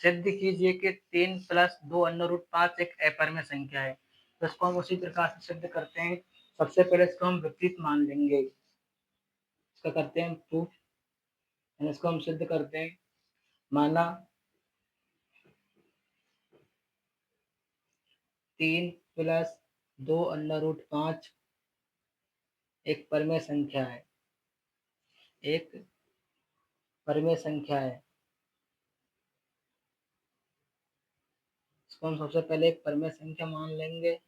सिद्ध कीजिए कि 3 प्लस 2 अंडर रूट 5 एक अपरिमेय संख्या है। तो इसको हम उसी प्रकार से सिद्ध करते हैं। सबसे पहले इसको हम विपरीत मान लेंगे, इसका करते हैं प्रूफ, इसको हम सिद्ध करते हैं। माना 3 प्लस 2 अंडर रूट 5 एक परिमेय संख्या है, एक परिमेय संख्या है। इसको हम सबसे पहले एक परिमेय संख्या मान लेंगे,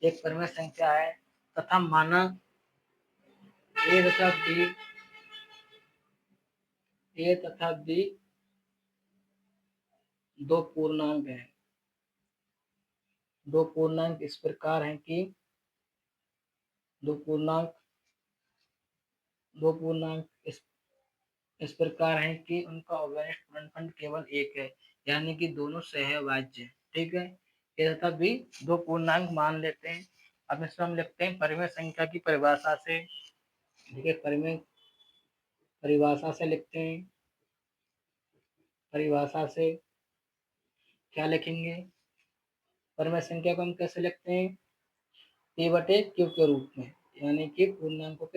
एक परिमेय संख्या है। तथा माना ए तथा बी दो पूर्णांक हैं। दो पूर्णांक इस प्रकार हैं कि दो पूर्णांक इस प्रकार हैं कि उनका अवयनिष्ठ गुणनफल केवल एक है, यानी कि दोनों सहअभाज्य। ठीक है, ए तथा बी दो पूर्णांक मान लेते हैं। अब इसमें हम लिखते हैं परिमेय संख्या की परिभाषा से। देखिए परिमेय परिभाषा से लिखते हैं। परिभाषा से क्या लिखेंगे? परिमेय संख्या को हम कैसे लिखते हैं? ए बटे क्यू के रूप में, यानी कि पूर्णांकों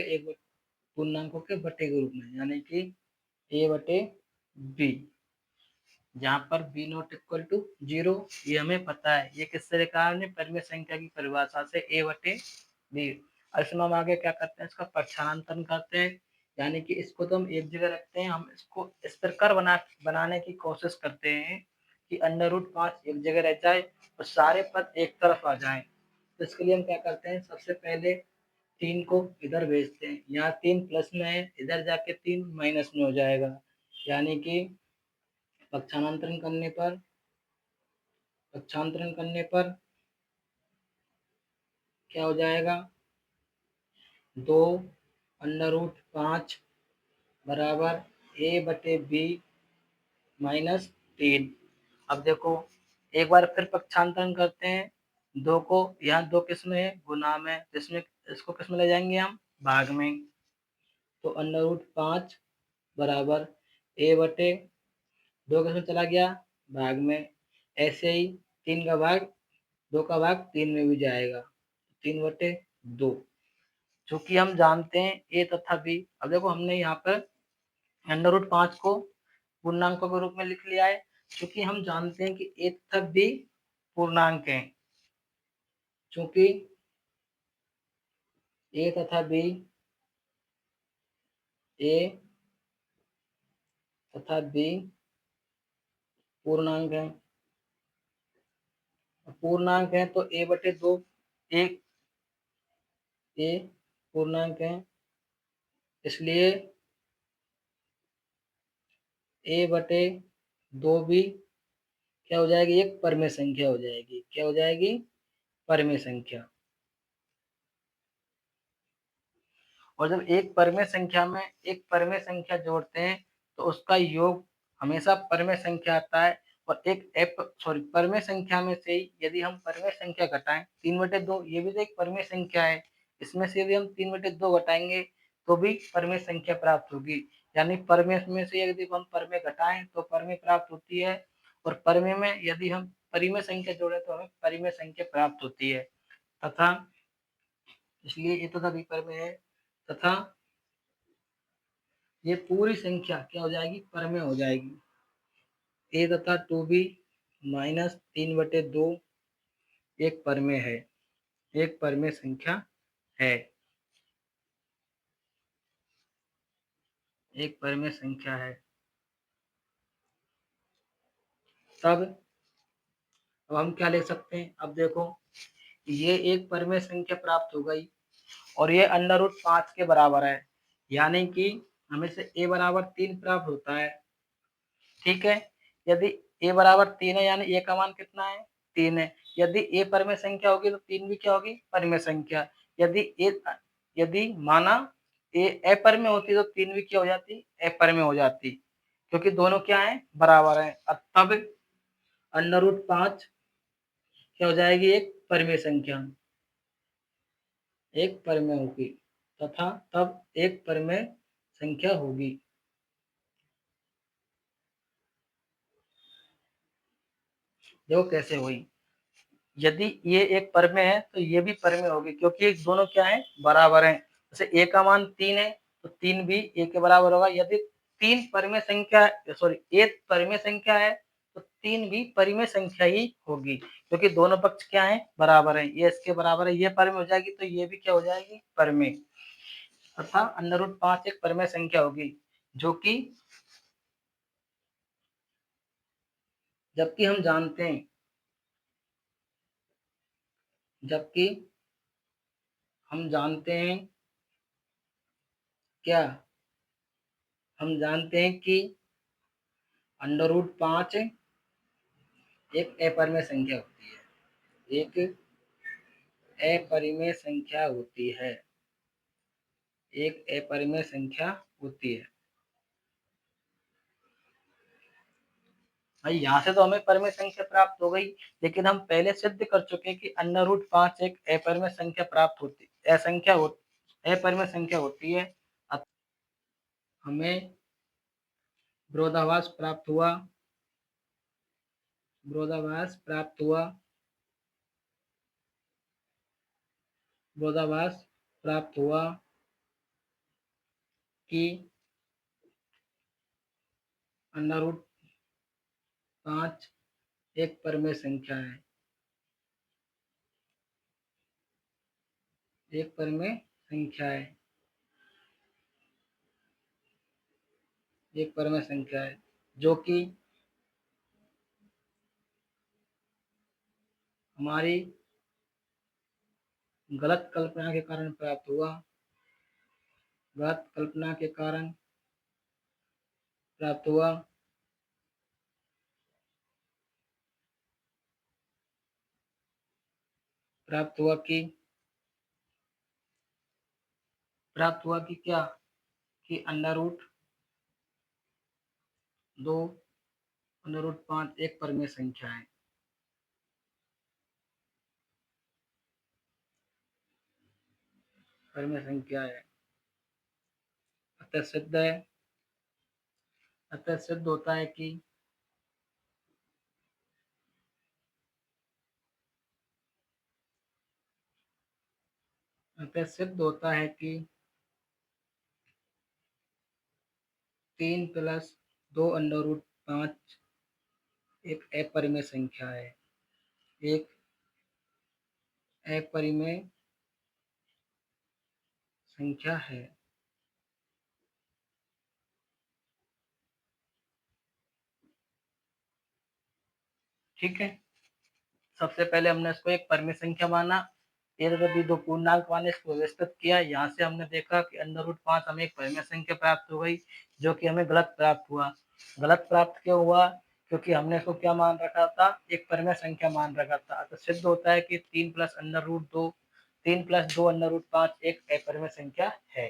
के बटे के रूप में, यानी कि ए बटे बी, जहाँ पर बी नॉट इक्वल टू 0। ये हमें पता है। ये किससे लिखा है? परिमेय संख्या की परिभाषा से, ए बटे बी। इसमें हम आगे क्या करते हैं? इसका प्रक्षाणांतरण करते हैं, यानी कि इसको तो हम एक जगह रखते हैं। हम इसको इस प्रकार बनाने की कोशिश करते हैं कि अंडर रूट 5 एक जगह रह जाए और सारे पद एक तरफ आ जाएं। तो इसके लिए हम क्या करते हैं? सबसे पहले 3 को इधर भेजते हैं। यहाँ 3 प्लस में है, इधर जाके 3 माइनस में हो जाएगा, यानी कि पक्षांतरण करने पर क्या हो जाएगा? 2 अंडर रूट 5 बराबर ए बटे बी माइनस 3। अब देखो एक बार फिर पक्षांतरण करते हैं। 2 को यहाँ 2 किस में है? गुना में, जिसमें इसको किस में ले जाएंगे हम? भाग में। तो अंडर रूट 5 बराबर ए बटे 2 किस में चला गया? भाग में। ऐसे ही 3 का भाग 2 का भाग 3 में भी जाएगा, 3 बटे 2। चूंकि हम जानते हैं ए तथा बी, अब देखो हमने यहाँ पर अंडर रूट 5 को पूर्णांकों के रूप में लिख लिया है। चूंकि हम जानते हैं कि ए तथा बी पूर्णांक हैं, चूंकि ए तथा बी पूर्णांक है, तो ए बटे 2 एक ए पूर्णांक है, इसलिए ए बटे 2 भी क्या हो जाएगी? एक परिमेय संख्या हो जाएगी। क्या हो जाएगी? परिमेय संख्या। और जब एक परिमेय संख्या में एक परिमेय संख्या जोड़ते हैं तो उसका योग हमेशा परिमेय संख्या आता है। और एक परिमेय संख्या में से ही यदि हम परिमेय संख्या घटाएं 3/2, ये भी तो एक परिमेय संख्या है, इसमें से यदि हम 3/2 घटाएंगे तो भी परिमेय संख्या प्राप्त होगी। यानी परिमेय में से यदि हम परिमेय घटाएं तो परिमेय प्राप्त होती है, और परिमेय में यदि हम परिमेय संख्या जोड़े तो हमें परिमेय संख्या प्राप्त होती है। तथा इसलिए ये तो सभी परिमेय है, तथा ये पूरी संख्या क्या हो जाएगी? परिमेय हो जाएगी। ए तथा 2b माइनस 3/2 एक परिमेय है, एक परिमेय संख्या है, एक परिमेय संख्या है। तब अब हम क्या ले सकते हैं? अब देखो ये एक परिमेय संख्या प्राप्त हो गई और ये अंडर रूट 5 के बराबर है, यानी कि हमें से ए बराबर 3 प्राप्त होता है। ठीक है, यदि ए बराबर 3 है यानी ए का मान कितना है? 3 है। यदि ए परिमेय संख्या होगी तो 3 भी क्या होगी? परिमेय संख्या। यदि माना ए अपरिमेय होती तो 3 भी क्या हो जाती? अपरिमेय हो जाती, क्योंकि दोनों क्या है? बराबर है। अब तब अंडर रूट 5 क्या हो जाएगी? एक परिमेय संख्या, एक परिमेय होगी, तथा तब एक परिमेय संख्या होगी। देखो कैसे हुई। यदि ये एक परमेय है तो ये भी परमेय होगी, क्योंकि दोनों क्या है, बराबर हैं। जैसे a का मान 3 है तो 3 भी a के बराबर होगा। यदि 3 परिमेय संख्या, सॉरी, एक परिमेय संख्या है तो 3 भी परिमेय संख्या ही होगी, क्योंकि दोनों पक्ष क्या है, बराबर है। ये इसके बराबर है, ये परमेय हो जाएगी तो ये भी क्या हो जाएगी, परमेय। अर्थात √5 एक परमेय संख्या होगी, जो कि जबकि हम जानते हैं जबकि हम जानते हैं क्या, हम जानते हैं कि √5 एक अपरिमेय संख्या होती है, एक अपरिमेय संख्या होती है, एक अपरिमेय संख्या होती है। भाई यहाँ से तो हमें परिमेय संख्या प्राप्त हो गई, लेकिन हम पहले सिद्ध कर चुके हैं कि √5 एक अपरिमेय संख्या प्राप्त होती, अपरिमेय संख्या होती है। हमें विरोधाभास प्राप्त हुआ, विरोधाभास प्राप्त हुआ, विरोधाभास प्राप्त हुआ कि √5 एक परिमेय संख्या है, एक परिमेय संख्या है, एक परिमेय संख्या है, जो कि हमारी गलत कल्पना के कारण प्राप्त हुआ, गलत कल्पना के कारण प्राप्त हुआ। प्राप्त हुआ कि क्या, कि अंडर रूट 2 √5 एक परिमेय संख्या है, परिमेय संख्या है। अतः सिद्ध है, अतः सिद्ध होता है कि अतः सिद्ध होता है कि 3 + 2 √5 एक अपरिमेय संख्या है, एक अपरिमेय संख्या है। ठीक है, सबसे पहले हमने इसको एक परिमेय संख्या माना, यदि दो पूर्णांक माने, इसको व्यवस्थित किया। यहाँ से हमने देखा कि √5 हमें एक परिमेय संख्या प्राप्त हो गई, जो कि हमें गलत प्राप्त हुआ। गलत प्राप्त क्यों हुआ, क्योंकि हमने इसको क्या मान रखा था, एक परिमेय संख्या मान रखा था। तो सिद्ध होता है कि 3 + √2 3 + 2 √5 एक अपरिमेय संख्या है।